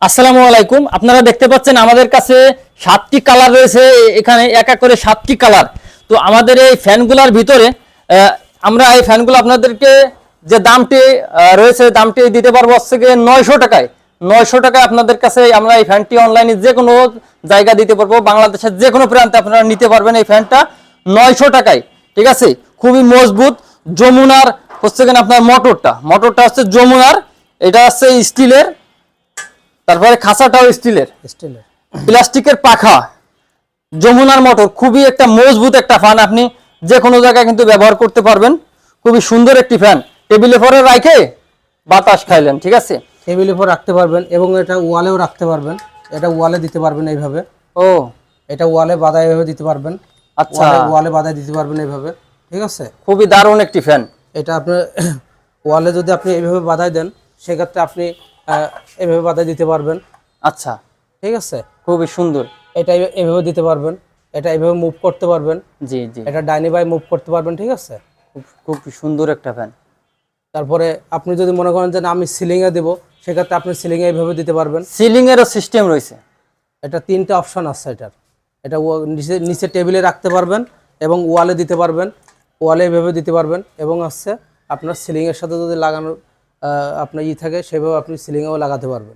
আসসালামু আলাইকুম। আপনারা দেখতে পাচ্ছেন আমাদের কাছে 7টি কালার রয়েছে, এখানে এক এক করে 7টি কালার। তো আমাদের এই ফ্যানগুলোর ভিতরে আমরা এই ফ্যানগুলো আপনাদেরকে যে দামটি রয়েছে দামটি দিতে পারবো হচ্ছে গিয়ে 900 টাকায়। 900 টাকায় আপনাদের কাছে আমরা এই ফ্যানটি অনলাইনে যে কোনো জায়গা দিতে পারবো, বাংলাদেশের যে কোনো প্রান্তে আপনারা নিতে পারবেন এই ফ্যানটা 900 টাকায়। ঠিক আছে, খুবই মজবুত। যমুনার হচ্ছে কিনা আপনার মোটরটা হচ্ছে যমুনার, এটা হচ্ছে স্টিলের, তারপরে খাঁচাটাও স্টিলের, প্লাস্টিকের পাখা, যমুনার মোটর। খুবই একটা মজবুত একটা ফ্যান, আপনি যে কোনো জায়গায় কিন্তু ব্যবহার করতে পারবেন। খুবই সুন্দর একটি ফ্যান, টেবিলে পরে রাখে বাতাস খাইলেন। ঠিক আছে, টেবিলের উপর রাখতে পারবেন এবং এটা ওয়ালেও রাখতে পারবেন। এটা ওয়ালে দিতে পারবেন এইভাবে। ও, এটা ওয়ালে বাঁধা এইভাবে দিতে পারবেন। আচ্ছা, ওয়ালে বাঁধা দিতে পারবেন এইভাবে। ঠিক আছে, খুবই দারুণ একটি ফ্যান। এটা আপনার ওয়ালে যদি আপনি এইভাবে বাঁধাই দেন, সেক্ষেত্রে আপনি এইভাবে বাঁধাই দিতে পারবেন। আচ্ছা, ঠিক আছে, খুবই সুন্দর। এটা এইভাবে দিতে পারবেন, এটা এইভাবে মুভ করতে পারবেন। জি জি, এটা ডাইনি বাই মুভ করতে পারবেন। ঠিক আছে, খুব সুন্দর একটা ফ্যান। তারপরে আপনি যদি মনে করেন যে না আমি সিলিংয়ে দেবো, সেক্ষেত্রে আপনি সিলিংয়ে এইভাবে দিতে পারবেন। সিলিং এরও সিস্টেম রয়েছে। এটা 3টে অপশন আছে এটার। এটা নিচে টেবিলে রাখতে পারবেন এবং ওয়ালে দিতে পারবেন, ওয়ালে এভাবে দিতে পারবেন এবং আপনার সিলিংয়ের সাথে যদি লাগানোর আপনার থাকে, সেভাবে আপনি সিলিংয়েও লাগাতে পারবেন।